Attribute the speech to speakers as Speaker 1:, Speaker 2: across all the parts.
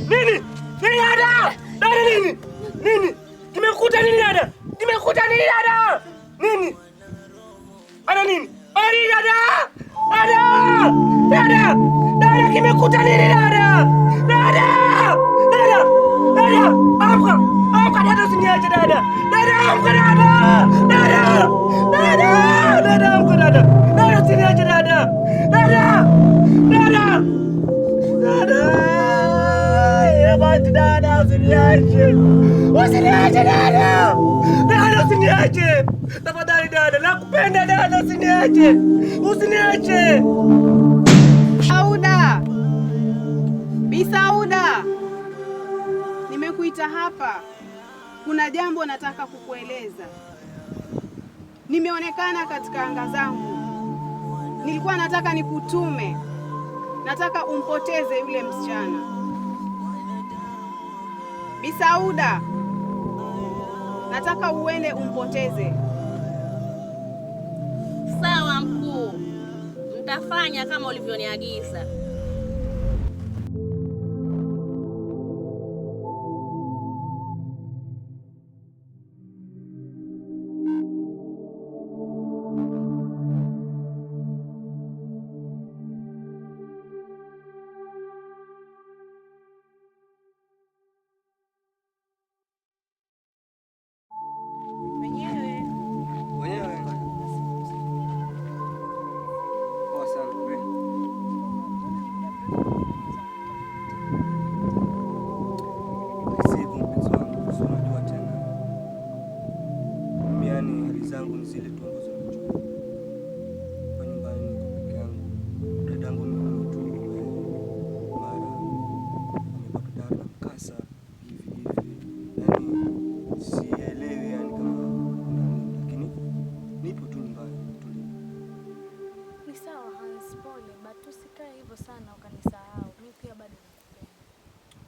Speaker 1: Nini? Nini dada? Dada nini? Nini? Kimekuta nini dada? Kimekuta nini dada? Nini? Ana nini? Ana nini dada? Dada! Dada! Dada kimekuta nini dada? Dada! Dada! Dada! Amka! Amka dada usiniache dada. Dada amka dada! Dada! Dada! Dada amka dada. Dada usiniache dada. Dada! Dada! Dada! Ya bati dada usiniache. Usiniache dada. Dada usiniache. Tafadhali dada, nakupenda dada, usiniache. Usiniache.
Speaker 2: Sauda. Bi Sauda. Nimekuita hapa. Kuna jambo nataka kukueleza. Nimeonekana katika anga zangu. Nilikuwa nataka nikutume. Nataka umpoteze yule msichana. Bi Sauda. Nataka uende umpoteze.
Speaker 3: Sawa mkuu. Mtafanya kama ulivyoniagiza.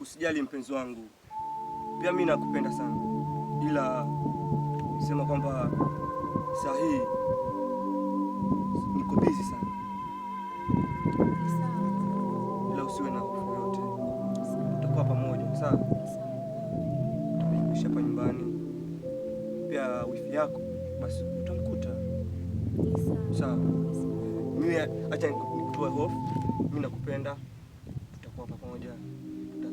Speaker 1: Usijali mpenzi wangu, pia mimi nakupenda sana, ila sema kwamba saa hii niko busy sana. Sawa. Ila usiwe na hofu yote, tutakuwa pamoja, sawa? Tutakuisha hapa nyumbani, pia wifi yako basi utamkuta, sawa? Mimi acha nikutoe hofu, mimi nakupenda, tutakuwa pamoja.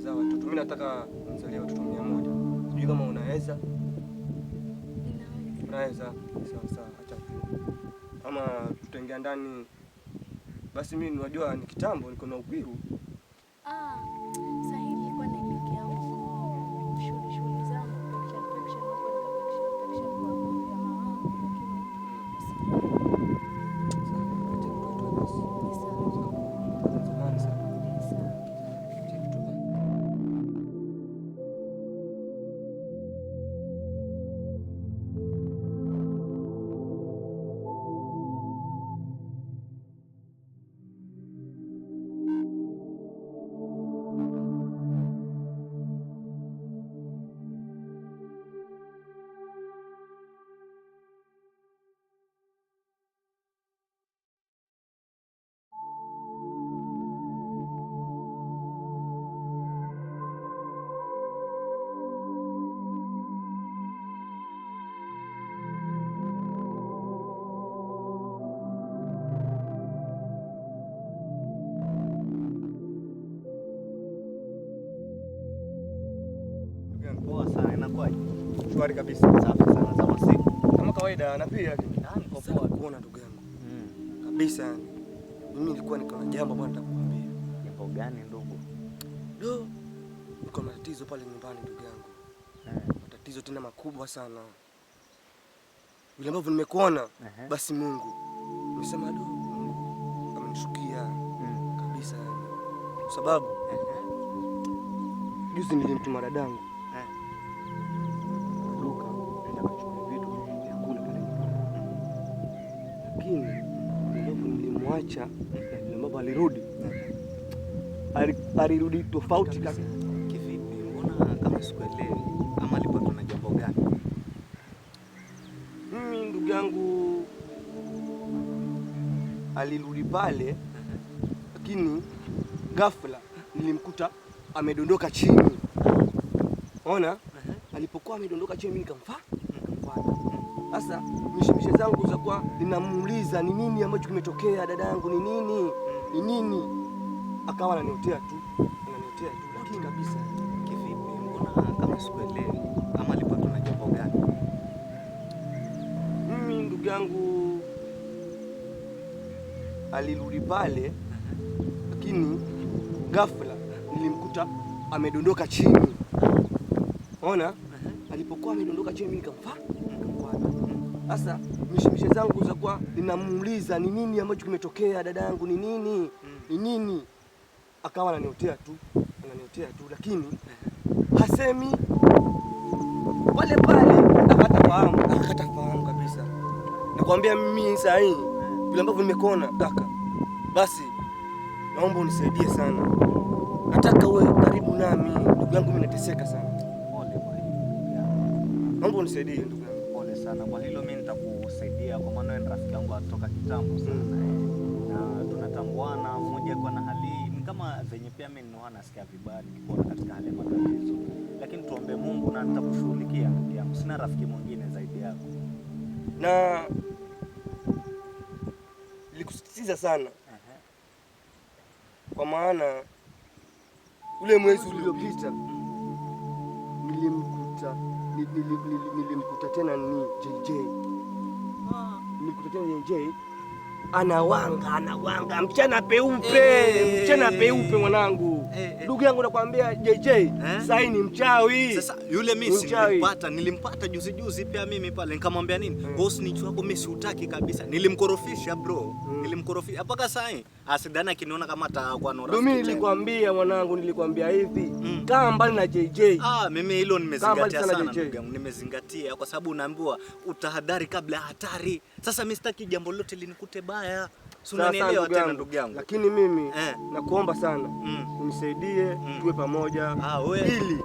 Speaker 1: Watoto mimi nataka nizalie watoto 100. Sijui kama unaweza. Unaweza. Sawa sawa, acha tu. Ama tutaingia ndani. Basi mimi unajua ni kitambo niko na upiru.
Speaker 4: Sasa hivi kwa naelekea huko. Shughuli zangu protection huko protection kwa mama wangu
Speaker 1: Poa sana, inakuwaje? Shwari kabisa.
Speaker 5: Safi sana za masiku.
Speaker 1: Kama kawaida na pia
Speaker 5: niko poa
Speaker 1: kuona ndugu yangu. Kabisa yani. Mimi nilikuwa niko na jambo bwana nitakwambia.
Speaker 5: Jambo gani ndugu?
Speaker 1: Niko na tatizo pale nyumbani ndugu yangu. Matatizo tena makubwa sana. Vile ambavyo nimekuona basi Mungu. Nimesema Mungu amenishukia kabisa yani. Kwa sababu juzi nilimtuma dadangu duka nenda kuchukua vitu vya kula pale nyumbani. Lakini nilimwacha ambapo alirudi tofauti kabisa.
Speaker 5: Kivipi? Mbona kama sikuelewi? Ama alipatwa na jambo gani?
Speaker 1: Mimi ndugu yangu alirudi pale, lakini ghafla nilimkuta amedondoka chini. Ona? Alipokuwa amedondoka chini mimi nikamfuata. Sasa mishemishe zangu za kwa ninamuuliza ni nini ambacho kimetokea dada yangu, ni nini? Ni nini? Akawa ananiotea tu lakini kabisa.
Speaker 5: Kivipi? Mbona kama sikuelewi? Ama alikuwa tuna jambo gani?
Speaker 1: Mimi ndugu yangu alirudi pale, lakini ghafla nilimkuta amedondoka chini. Ona? Alipokuwa amedondoka chini mimi nikamfuata. Sasa mishemishe zangu za kwa ninamuuliza ni nini ambacho kimetokea dada yangu, ni nini? Ni nini? Akawa ananiotea tu lakini hasemi. Pale akakata fahamu kabisa. Nakwambia mimi saa hii vile ambavyo nimekuona kaka, basi naomba unisaidie sana. Nataka uwe karibu nami ndugu yangu, mimi nateseka sana.
Speaker 5: Pole kwa hilo.
Speaker 1: Naomba unisaidie ndugu yangu.
Speaker 5: Pole sana kwa hilo, mimi nitakusaidia kwa maana wewe ni rafiki yangu kutoka kitambo sana. Na tunatambuana mmoja kwa na hali kama zenye pia mimi nasikia vibaya nikikuona katika hali ya matatizo. Lakini tuombe Mungu na nitakushughulikia ndugu yangu. Sina rafiki mwingine zaidi yako.
Speaker 1: Na nilikusisitiza sana. Kwa maana ule mwezi uliopita nilimkuta tena ni JJ. Nilimkuta tena JJ anawanga mchana peupe mwanangu. Ndugu yangu nakwambia JJ sasa ni mchawi.
Speaker 5: Sasa yule mimi nilimpata juzi pia mimi pale nikamwambia nini? Boss ni chwako mimi siutaki kabisa. Nilimkorofisha bro. Nilimkorofisha mpaka sasa asidana akiniona kama atakuwa na rafiki.
Speaker 1: Mimi nilikwambia mwanangu, nilikwambia hivi kaa mbali na JJ.
Speaker 5: Mimi hilo nimezingatia sana ndugu yangu. Nimezingatia kwa sababu unaambiwa utahadhari kabla hatari. Sasa mimi sitaki jambo lolote linikute baya. Unanielewa tena ndugu yangu.
Speaker 1: Lakini mimi nakuomba sana unisaidie tuwe pamoja ili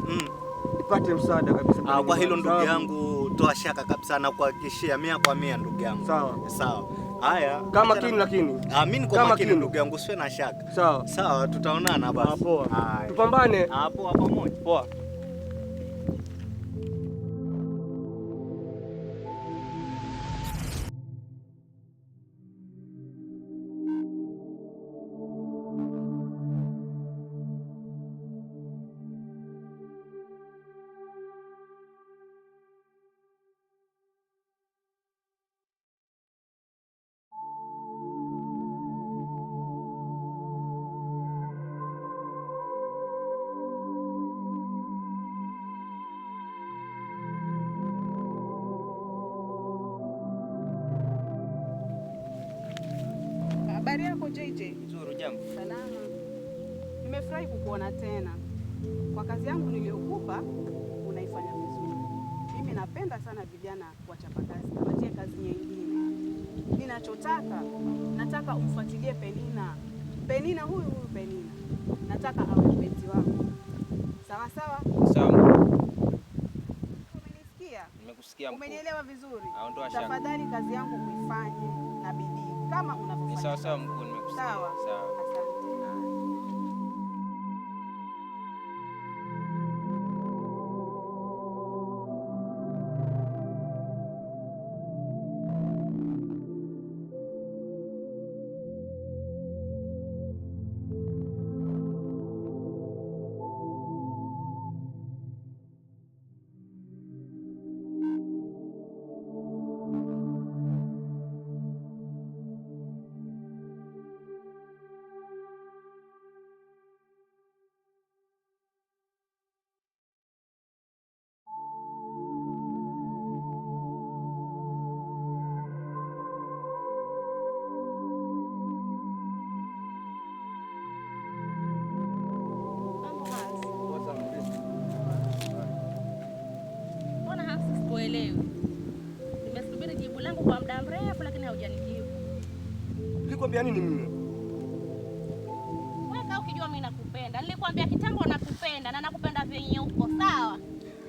Speaker 1: nipate msaada kabisa.
Speaker 5: Kwa hilo ndugu yangu toa shaka kabisa na kuhakikishia 100% ndugu yangu. Sawa. Haya.
Speaker 1: Kama kini lakini.
Speaker 5: Mimi niko makini ndugu yangu, usiwe na shaka. Sawa, tutaonana basi.
Speaker 1: Poa. Tupambane.
Speaker 5: Poa pamoja.
Speaker 1: Poa.
Speaker 2: Habari yako JJ?
Speaker 5: Nzuri, jambo.
Speaker 2: Salama. Nimefurahi kukuona tena. Kwa kazi yangu niliyokupa unaifanya vizuri. Mimi napenda sana vijana wachapakazi. Watie kazi nyingine. Nataka umfuatilie Penina. Huyu Penina. Nataka awe mpenzi wangu. Sawa?
Speaker 6: Sawa.
Speaker 2: Umenisikia?
Speaker 6: Nimekusikia mkuu.
Speaker 2: Umenielewa vizuri?
Speaker 6: Ondoa shaka.
Speaker 2: Tafadhali kazi yangu uifanye na bidii kama unavyofanya.
Speaker 6: Sawa mkuu, nimekusikia.
Speaker 2: Sawa. Asante.
Speaker 3: Nimesubiri jibu langu kwa muda mrefu lakini haujanijibu.
Speaker 1: Nilikwambia nini mimi?
Speaker 3: Wewe ukijua mimi nakupenda. Nilikwambia kitambo nakupenda na nakupenda vyenye uko sawa.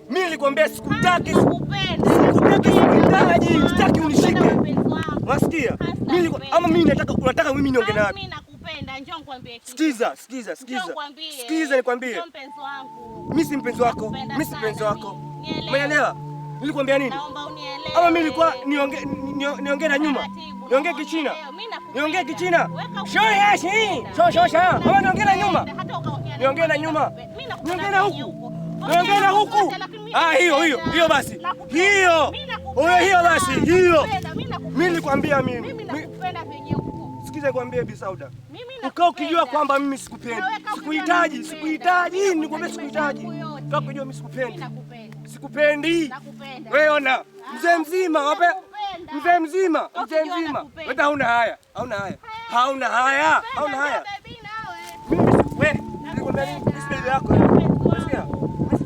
Speaker 1: Mimi nilikwambia sikutaki.
Speaker 3: Nakupenda.
Speaker 1: Sitaki unishike. Wasikia? Mimi nataka unataka mimi niongee nawe.
Speaker 3: Mimi nakupenda. Njoo nikwambie nikwambie kitu.
Speaker 1: Sikiza. Sikiza nikwambie.
Speaker 3: Ndio mpenzi wangu.
Speaker 1: Mimi si mpenzi wako. Mimi si mpenzi wako. Umeelewa? Nilikwambia nini?
Speaker 3: Naomba unielewe.
Speaker 1: Ama mimi nilikuwa niongee na nyuma. Niongee Kichina. Niongee Kichina. Shosha. Ama niongee na nyuma. Niongee na nyuma. Niongee na huku. Niongee na huku. Hiyo basi. Hiyo basi. Mimi nilikwambia mimi.
Speaker 3: Mimi nakupenda venye huko.
Speaker 1: Sikiza nikwambie Bi Sauda. Ukao ukijua kwamba mimi sikupendi. Sikuhitaji. Nikwambia sikuhitaji. Ukao ukijua mimi sikupendi. Sikupendi. Wewe ona. Mzee mzima. Wewe hauna haya. Mimi nilikwambia nini? Bibi yako. Unasikia?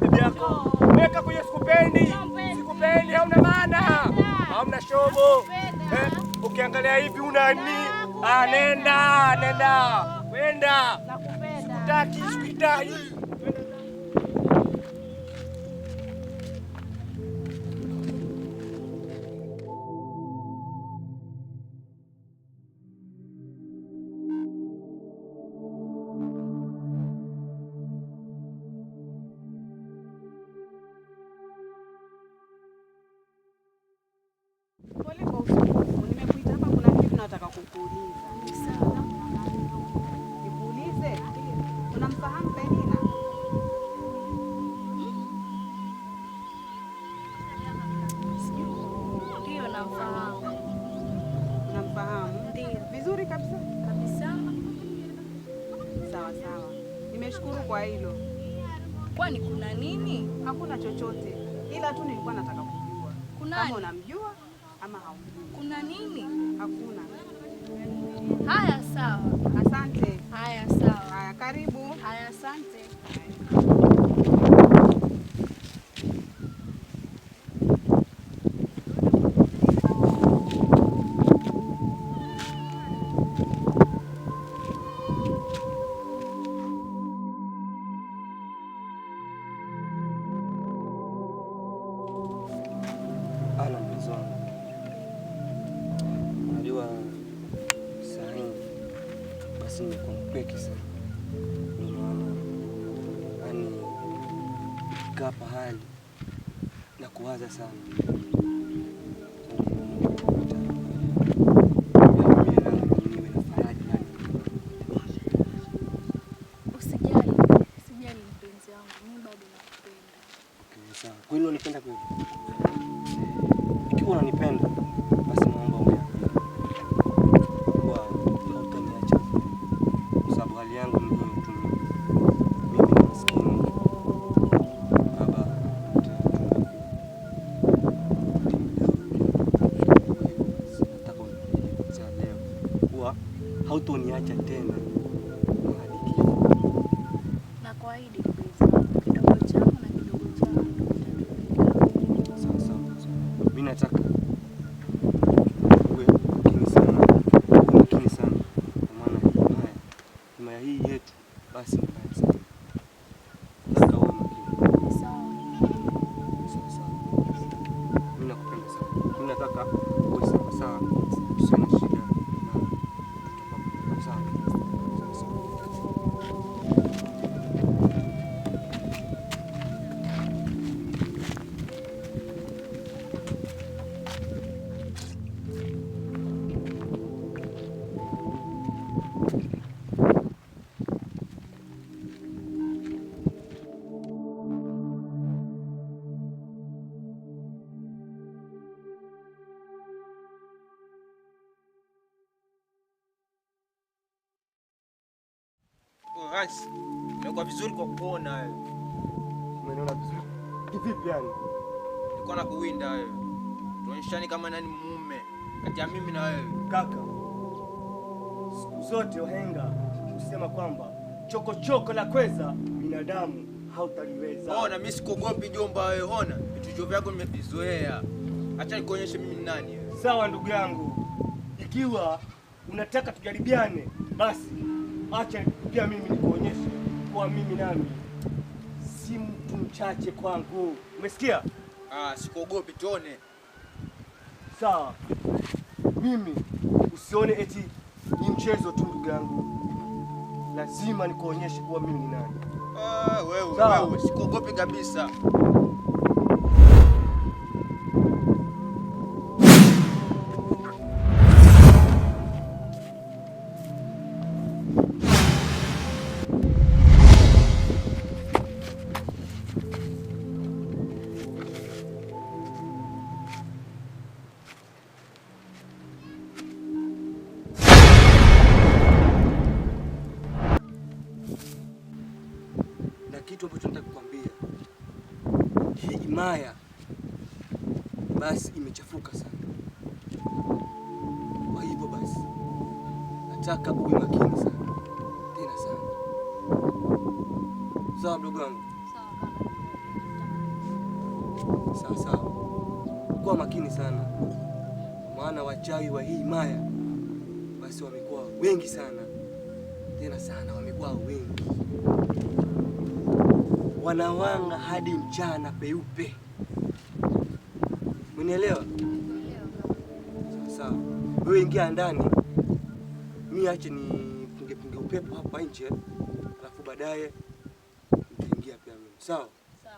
Speaker 1: Bibi yako. Weka kwenye sikupendi. Hauna maana. Hauna shobo. Ukiangalia hivi unani? Nenda. Wenda. Sikuhitaji.
Speaker 2: Pole kwa usumbufu. Nimekuita hapa, kuna kitu nataka kukuuliza. Nikuulize? Unamfahamu Penina?
Speaker 4: Ndio namfahamu.
Speaker 2: Unamfahamu?
Speaker 4: Ndio.
Speaker 2: Vizuri kabisa. Sawa. Nimeshukuru kwa hilo.
Speaker 4: Kwani kuna nini?
Speaker 2: Hakuna chochote, ila tu nilikuwa nataka kujua kama unamjua ama haumjui.
Speaker 4: Kuna nini?
Speaker 2: Hakuna.
Speaker 4: Haya, sawa.
Speaker 2: Asante.
Speaker 4: Haya, sawa.
Speaker 2: Haya, karibu.
Speaker 4: Haya, asante.
Speaker 1: Ala mpenzi wangu. Unajua saa hii basi nimekuwa mpweke sana. Ndio maana yaani kaa pahali na kuwaza sana.
Speaker 4: Usijali mpenzi wangu, mimi bado nakupenda.
Speaker 1: Okay, sawa. Kwani unanipenda kweli? Ikiwa unanipenda basi naomba hautaniacha, kwa sababu hali yangu ni ngumu tu. Mimi ni maskini, baba nataka uniache leo, kuwa hautoniacha tena hadi kifo.
Speaker 4: Na kuahidi mpenzi wangu, kidogo changu na kidogo chako kitatulika.
Speaker 1: Sawa. Mimi nataka uwe makini sana, kwa maana himaya hii yetu basi ni mbaya sana. Nataka uwe makini.
Speaker 4: Sawa.
Speaker 1: Mimi nakupenda sana. Mimi nataka uwe sawa, tusiwe na shida na tutakuwa sawa.
Speaker 6: Rais, nimekuwa vizuri kwa kuona wewe.
Speaker 1: Umeniona vizuri? Kivipi yani?
Speaker 6: Nilikuwa nakuwinda wewe. Tuonyeshane kama nani mume kati ya mimi na wewe.
Speaker 1: Kaka, siku zote wahenga husema kwamba chokochoko la kweza binadamu hautaliweza.
Speaker 6: Ona, mimi sikuogopi jomba wewe. Ona, vitu vyako nimevizoea. Acha nikuonyeshe mimi ni nani wewe.
Speaker 1: Sawa ndugu yangu, ikiwa unataka tujaribiane, basi acha pia mimi nikuonyeshe kwa mimi nami si mtu mchache kwangu. Umesikia?
Speaker 6: Sikuogopi, tuone.
Speaker 1: Sawa. Mimi usione eti ni mchezo tu ndugu yangu. lazima nikuonyeshe kuwa mimi ni nani.
Speaker 6: Wewe sikuogopi kabisa.
Speaker 1: Kitu ambacho nataka kukwambia, hii himaya basi imechafuka sana. Kwa hivyo basi nataka uwe makini sana, tena sana. Sawa mdogo wangu? Sawa sawa, kuwa makini sana, maana wachawi wa hii himaya basi wamekuwa wengi sana, tena sana, wamekuwa wengi, wanawanga hadi mchana peupe. Unielewa? Sawa. Wewe ingia ndani, mimi ache ni punge upepo hapa nje, alafu baadaye nitaingia pia mimi. Sawa?
Speaker 3: Sawa.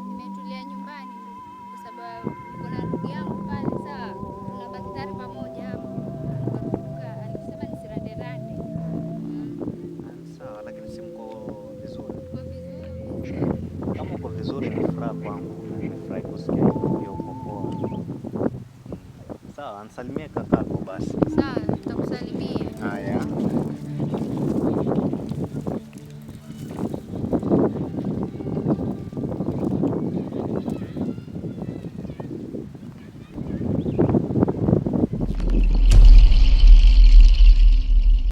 Speaker 4: Nimetulia nyumbani kwa sababu niko na ndugu yangu pale. Sawa, tuna daktari pamoja hapo. Alikumbuka alisema nisiranderande.
Speaker 5: Sawa, lakini si mko vizuri?
Speaker 4: Tuko vizuri.
Speaker 5: Kama uko vizuri ni furaha kwangu, na nimefurahi kusikia hiyo uko poa. Sawa, nisalimie kakako basi.
Speaker 4: Sawa, tutakusalimia.
Speaker 5: Haya.